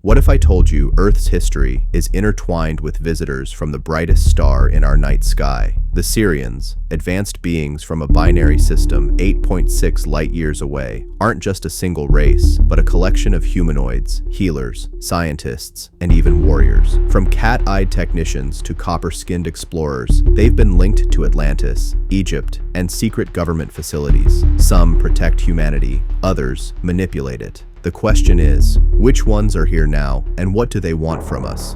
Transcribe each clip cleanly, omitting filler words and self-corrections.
What if I told you Earth's history is intertwined with visitors from the brightest star in our night sky? The Sirians, advanced beings from a binary system 8.6 light-years away, aren't just a single race, but a collection of humanoids, healers, scientists, and even warriors. From cat-eyed technicians to copper-skinned explorers, they've been linked to Atlantis, Egypt, and secret government facilities. Some protect humanity, others manipulate it. The question is, which ones are here now, and what do they want from us?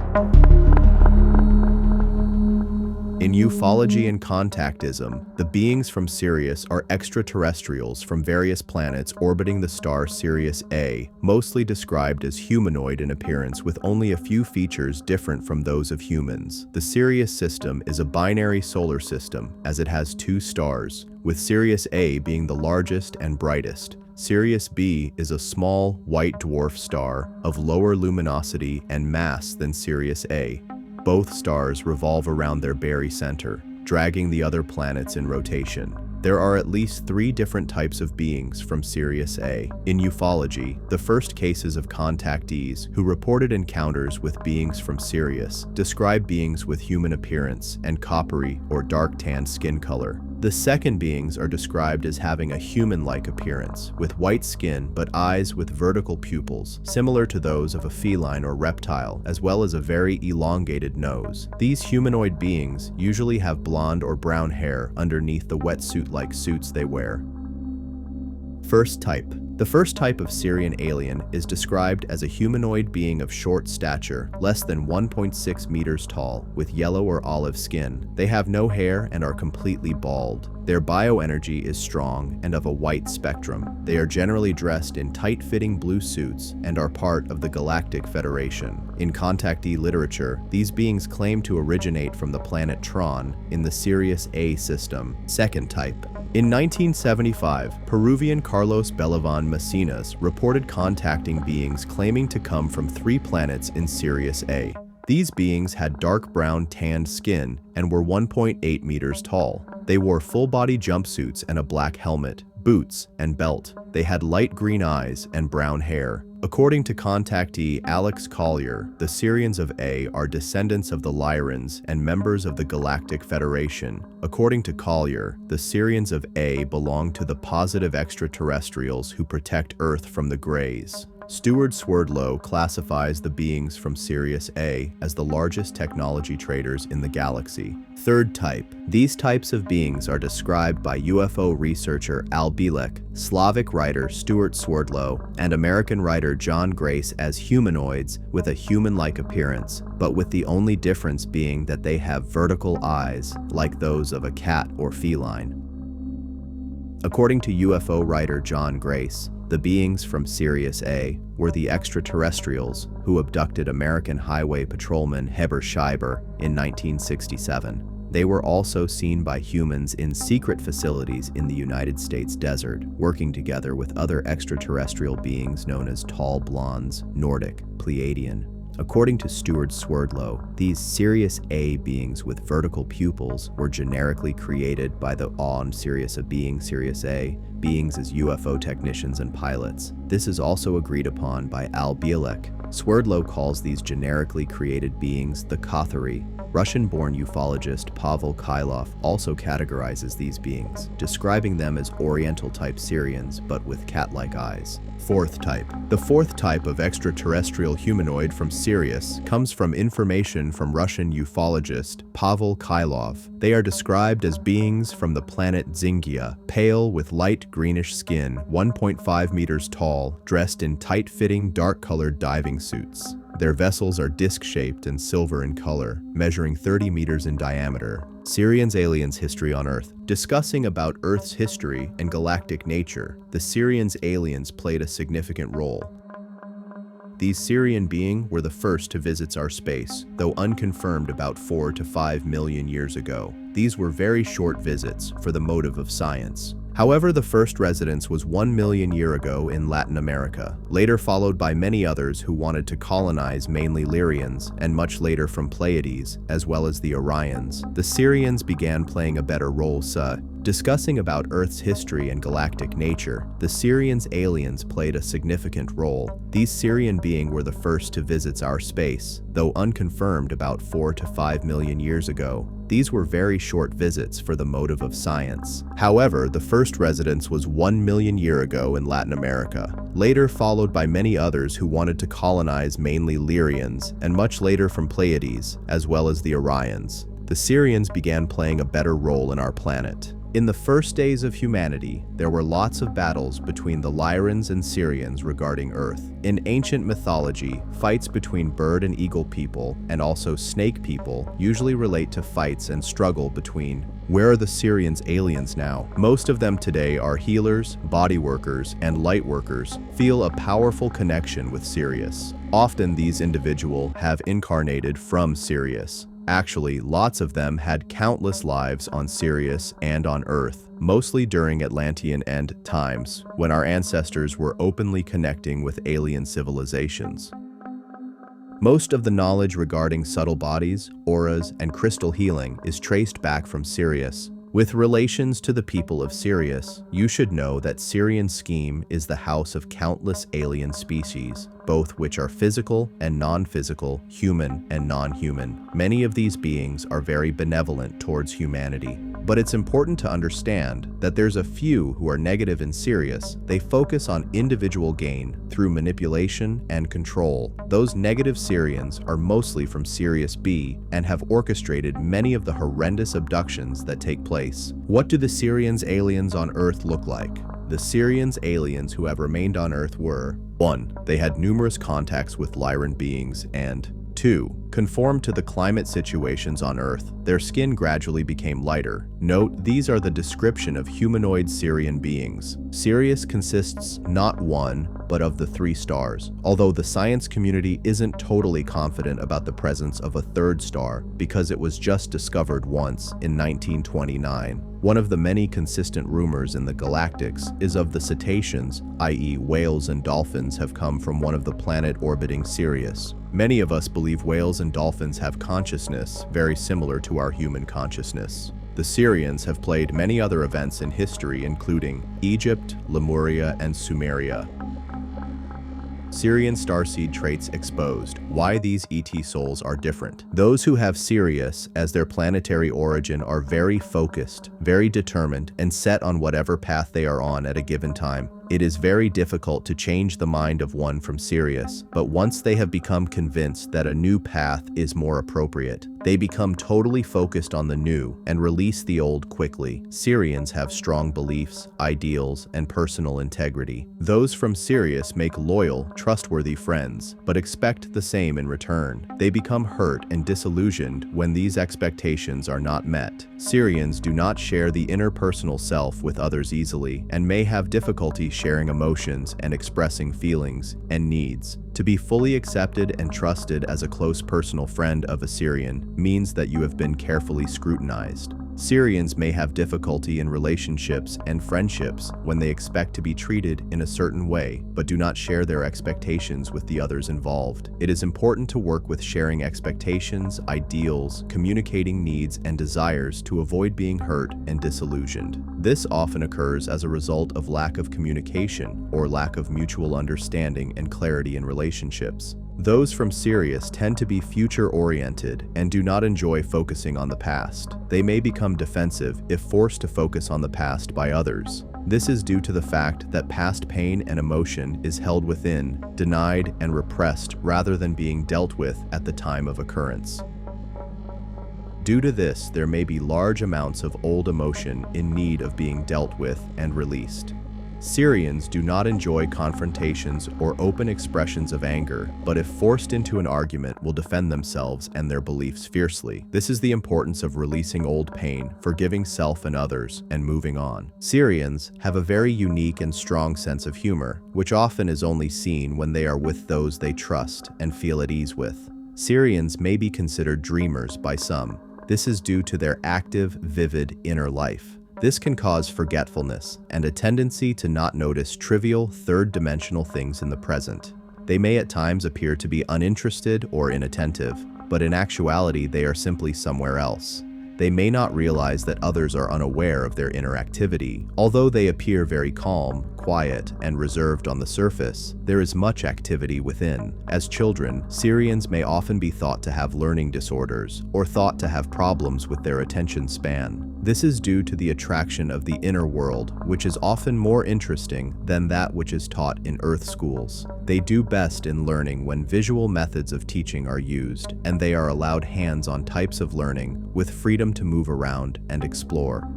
In ufology and contactism, the beings from Sirius are extraterrestrials from various planets orbiting the star Sirius A, mostly described as humanoid in appearance with only a few features different from those of humans. The Sirius system is a binary solar system, as it has two stars, with Sirius A being the largest and brightest. Sirius B is a small, white dwarf star of lower luminosity and mass than Sirius A. Both stars revolve around their barycenter, dragging the other planets in rotation. There are at least 3 different types of beings from Sirius A. In ufology, the first cases of contactees who reported encounters with beings from Sirius describe beings with human appearance and coppery or dark-tanned skin color. The second beings are described as having a human-like appearance, with white skin but eyes with vertical pupils, similar to those of a feline or reptile, as well as a very elongated nose. These humanoid beings usually have blonde or brown hair underneath the wetsuit-like suits they wear. First type. The first type of Sirian alien is described as a humanoid being of short stature, less than 1.6 meters tall, with yellow or olive skin. They have no hair and are completely bald. Their bioenergy is strong and of a white spectrum. They are generally dressed in tight-fitting blue suits and are part of the Galactic Federation. In contactee literature, these beings claim to originate from the planet Tron in the Sirius A system. Second type. In 1975, Peruvian Carlos Belavan Masinas reported contacting beings claiming to come from 3 planets in Sirius A. These beings had dark brown tanned skin and were 1.8 meters tall. They wore full-body jumpsuits and a black helmet, boots, and belt. They had light green eyes and brown hair. According to contactee Alex Collier, the Sirians of A are descendants of the Lyrans and members of the Galactic Federation. According to Collier, the Sirians of A belong to the positive extraterrestrials who protect Earth from the Greys. Stuart Swerdlow classifies the beings from Sirius A as the largest technology traders in the galaxy. Third type. These types of beings are described by UFO researcher Al Bielek, Slavic writer Stuart Swerdlow, and American writer John Grace as humanoids with a human-like appearance, but with the only difference being that they have vertical eyes, like those of a cat or feline. According to UFO writer John Grace, the beings from Sirius A were the extraterrestrials who abducted American highway patrolman Heber Scheiber in 1967. They were also seen by humans in secret facilities in the United States desert, working together with other extraterrestrial beings known as tall blondes, Nordic, Pleiadian. According to Stuart Swerdlow, these Sirius A beings with vertical pupils were generically created by the on Sirius A being Sirius A beings as UFO technicians and pilots. This is also agreed upon by Al Bielek. Swerdlow calls these generically created beings the Kothory. Russian-born ufologist Pavel Krylov also categorizes these beings, describing them as Oriental-type Sirians, but with cat-like eyes. Fourth type. The fourth type of extraterrestrial humanoid from Sirius comes from information from Russian ufologist Pavel Krylov. They are described as beings from the planet Zingia, pale with light greenish skin, 1.5 meters tall, dressed in tight-fitting dark-colored diving suits. Their vessels are disc-shaped and silver in color, measuring 30 meters in diameter. Sirians Aliens History on Earth. Discussing about Earth's history and galactic nature, the Sirians aliens played a significant role. These Sirian beings were the first to visit our space, though unconfirmed about 4 to 5 million years ago. These were very short visits for the motive of science. However, the first residence was 1 million years ago in Latin America, later followed by many others who wanted to colonize mainly Lyrians, and much later from Pleiades, as well as the Orions. The Sirians began playing a better role Discussing about Earth's history and galactic nature, the Sirians aliens played a significant role. These Sirian beings were the first to visit our space, though unconfirmed about 4 to 5 million years ago. These were very short visits for the motive of science. However, the first residence was 1 million years ago in Latin America, later followed by many others who wanted to colonize mainly Lyrians, and much later from Pleiades, as well as the Orions. The Sirians began playing a better role in our planet. In the first days of humanity, there were lots of battles between the Lyrans and Sirians regarding Earth. In ancient mythology, fights between bird and eagle people, and also snake people, usually relate to fights and struggle between where are the Sirians aliens now? Most of them today are healers, body workers, and light workers, feel a powerful connection with Sirius. Often these individuals have incarnated from Sirius. Actually, lots of them had countless lives on Sirius and on Earth, mostly during Atlantean end times, when our ancestors were openly connecting with alien civilizations. Most of the knowledge regarding subtle bodies, auras, and crystal healing is traced back from Sirius. With relations to the people of Sirius, you should know that Sirian scheme is the house of countless alien species, both which are physical and non-physical, human and non-human. Many of these beings are very benevolent towards humanity. But it's important to understand that there's a few who are negative in Sirius. They focus on individual gain through manipulation and control. Those negative Sirians are mostly from Sirius B and have orchestrated many of the horrendous abductions that take place. What do the Sirians aliens on Earth look like? The Sirians aliens who have remained on Earth were 1. They had numerous contacts with Lyran beings, and 2. Conformed to the climate situations on Earth, their skin gradually became lighter. Note, these are the description of humanoid Sirian beings. Sirius consists not one, but of the 3 stars, although the science community isn't totally confident about the presence of a 3rd star because it was just discovered once in 1929. One of the many consistent rumors in the Galactics is of the cetaceans, i.e. whales and dolphins, have come from one of the planet orbiting Sirius. Many of us believe whales and dolphins have consciousness very similar to our human consciousness. The Sirians have played many other events in history, including Egypt, Lemuria, and Sumeria. Sirian starseed traits exposed. Why these ET souls are different. Those who have Sirius as their planetary origin are very focused, very determined, and set on whatever path they are on at a given time. It is very difficult to change the mind of one from Sirius, but once they have become convinced that a new path is more appropriate, they become totally focused on the new and release the old quickly. Sirians have strong beliefs, ideals, and personal integrity. Those from Sirius make loyal, trustworthy friends, but expect the same in return. They become hurt and disillusioned when these expectations are not met. Sirians do not share the interpersonal self with others easily and may have difficulty sharing emotions and expressing feelings and needs. To be fully accepted and trusted as a close personal friend of a Sirian means that you have been carefully scrutinized. Sirians may have difficulty in relationships and friendships when they expect to be treated in a certain way, but do not share their expectations with the others involved. It is important to work with sharing expectations, ideals, communicating needs and desires to avoid being hurt and disillusioned. This often occurs as a result of lack of communication or lack of mutual understanding and clarity in relationships. Those from Sirius tend to be future-oriented and do not enjoy focusing on the past. They may become defensive if forced to focus on the past by others. This is due to the fact that past pain and emotion is held within, denied, and repressed rather than being dealt with at the time of occurrence. Due to this, there may be large amounts of old emotion in need of being dealt with and released. Sirians do not enjoy confrontations or open expressions of anger, but if forced into an argument will defend themselves and their beliefs fiercely. This is the importance of releasing old pain, forgiving self and others, and moving on. Sirians have a very unique and strong sense of humor, which often is only seen when they are with those they trust and feel at ease with. Sirians may be considered dreamers by some. This is due to their active, vivid inner life. This can cause forgetfulness and a tendency to not notice trivial, third-dimensional things in the present. They may at times appear to be uninterested or inattentive, but in actuality they are simply somewhere else. They may not realize that others are unaware of their inner activity. Although they appear very calm, quiet, and reserved on the surface, there is much activity within. As children, Sirians may often be thought to have learning disorders or thought to have problems with their attention span. This is due to the attraction of the inner world, which is often more interesting than that which is taught in Earth schools. They do best in learning when visual methods of teaching are used, and they are allowed hands-on types of learning with freedom to move around and explore.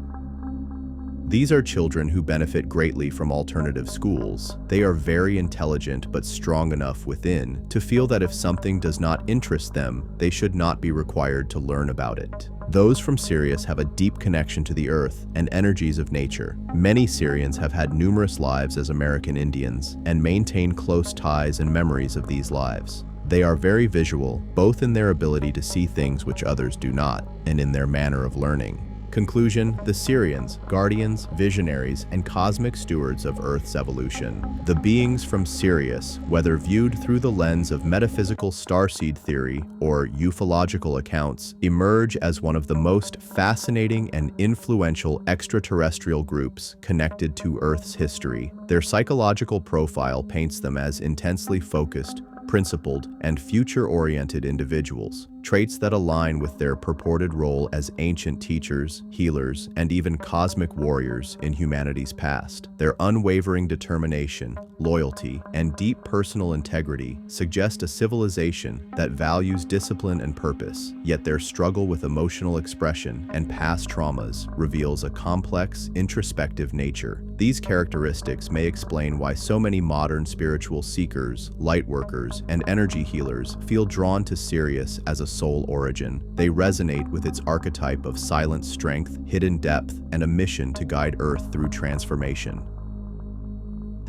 These are children who benefit greatly from alternative schools. They are very intelligent but strong enough within to feel that if something does not interest them, they should not be required to learn about it. Those from Sirius have a deep connection to the earth and energies of nature. Many Sirians have had numerous lives as American Indians and maintain close ties and memories of these lives. They are very visual, both in their ability to see things which others do not, and in their manner of learning. Conclusion: the Sirians, guardians, visionaries, and cosmic stewards of Earth's evolution. The beings from Sirius, whether viewed through the lens of metaphysical starseed theory or ufological accounts, emerge as one of the most fascinating and influential extraterrestrial groups connected to Earth's history. Their psychological profile paints them as intensely focused, principled, and future-oriented individuals, traits that align with their purported role as ancient teachers, healers, and even cosmic warriors in humanity's past. Their unwavering determination, loyalty, and deep personal integrity suggest a civilization that values discipline and purpose, yet their struggle with emotional expression and past traumas reveals a complex, introspective nature. These characteristics may explain why so many modern spiritual seekers, lightworkers, and energy healers feel drawn to Sirius as a soul origin. They resonate with its archetype of silent strength, hidden depth, and a mission to guide Earth through transformation.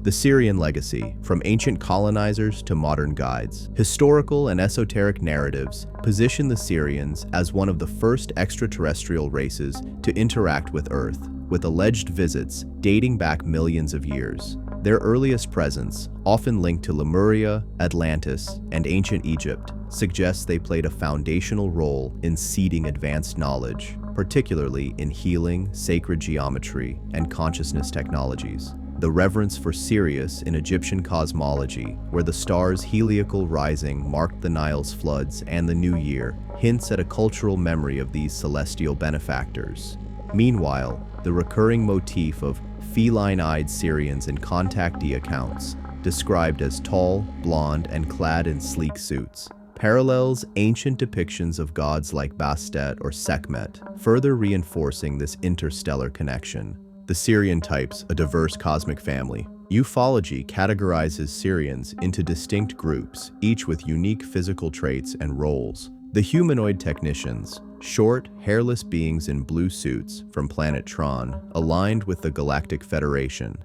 The Sirian legacy, from ancient colonizers to modern guides. Historical and esoteric narratives position the Sirians as one of the first extraterrestrial races to interact with Earth, with alleged visits dating back millions of years. Their earliest presence, often linked to Lemuria, Atlantis, and ancient Egypt, suggests they played a foundational role in seeding advanced knowledge, particularly in healing, sacred geometry, and consciousness technologies. The reverence for Sirius in Egyptian cosmology, where the star's heliacal rising marked the Nile's floods and the new year, hints at a cultural memory of these celestial benefactors. Meanwhile, the recurring motif of feline-eyed Sirians in contactee accounts, described as tall, blonde, and clad in sleek suits, parallels ancient depictions of gods like Bastet or Sekhmet, further reinforcing this interstellar connection. The Sirian types, a diverse cosmic family. Ufology categorizes Sirians into distinct groups, each with unique physical traits and roles. The humanoid technicians, short, hairless beings in blue suits from planet Tron, aligned with the Galactic Federation.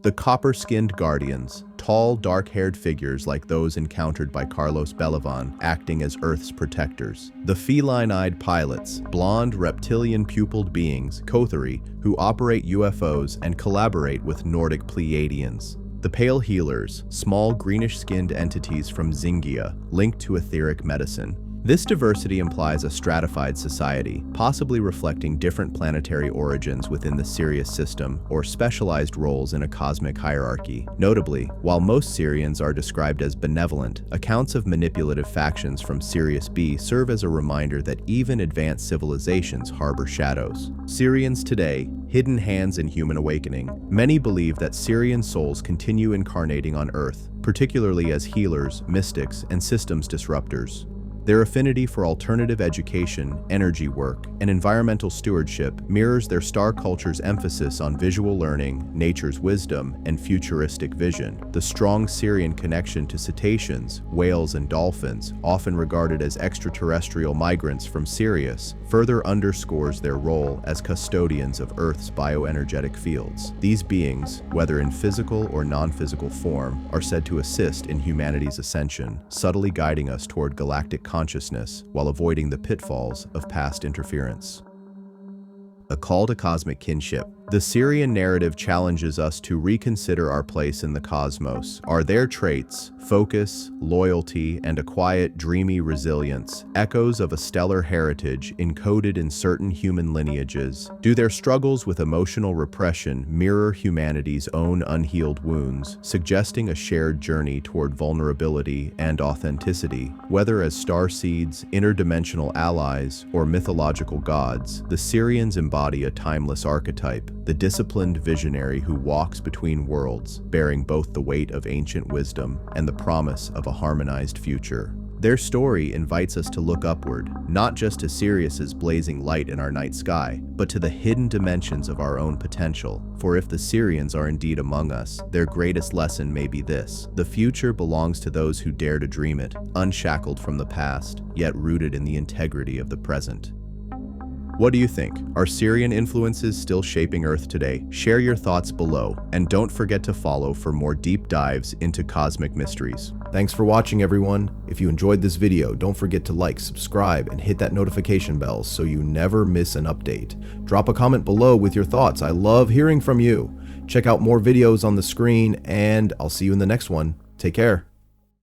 The copper-skinned guardians, tall, dark-haired figures like those encountered by Carlos Belavan, acting as Earth's protectors. The feline-eyed pilots, blonde, reptilian-pupiled beings, Kothory, who operate UFOs and collaborate with Nordic Pleiadians. The pale healers, small greenish-skinned entities from Zingia, linked to etheric medicine. This diversity implies a stratified society, possibly reflecting different planetary origins within the Sirius system or specialized roles in a cosmic hierarchy. Notably, while most Sirians are described as benevolent, accounts of manipulative factions from Sirius B serve as a reminder that even advanced civilizations harbor shadows. Sirians today, hidden hands in human awakening. Many believe that Sirian souls continue incarnating on Earth, particularly as healers, mystics, and systems disruptors. Their affinity for alternative education, energy work, and environmental stewardship mirrors their star culture's emphasis on visual learning, nature's wisdom, and futuristic vision. The strong Sirian connection to cetaceans, whales, and dolphins, often regarded as extraterrestrial migrants from Sirius, further underscores their role as custodians of Earth's bioenergetic fields. These beings, whether in physical or non-physical form, are said to assist in humanity's ascension, subtly guiding us toward galactic consciousness while avoiding the pitfalls of past interference. A call to cosmic kinship. The Sirian narrative challenges us to reconsider our place in the cosmos. Are their traits, focus, loyalty, and a quiet, dreamy resilience, echoes of a stellar heritage encoded in certain human lineages? Do their struggles with emotional repression mirror humanity's own unhealed wounds, suggesting a shared journey toward vulnerability and authenticity? Whether as starseeds, interdimensional allies, or mythological gods, the Sirians embody a timeless archetype, the disciplined visionary who walks between worlds, bearing both the weight of ancient wisdom and the promise of a harmonized future. Their story invites us to look upward, not just to Sirius's blazing light in our night sky, but to the hidden dimensions of our own potential. For if the Sirians are indeed among us, their greatest lesson may be this: the future belongs to those who dare to dream it, unshackled from the past, yet rooted in the integrity of the present. What do you think? Are Sirian influences still shaping Earth today? Share your thoughts below, and don't forget to follow for more deep dives into cosmic mysteries. Thanks for watching, everyone. If you enjoyed this video, don't forget to like, subscribe, and hit that notification bell so you never miss an update. Drop a comment below with your thoughts. I love hearing from you. Check out more videos on the screen, and I'll see you in the next one. Take care.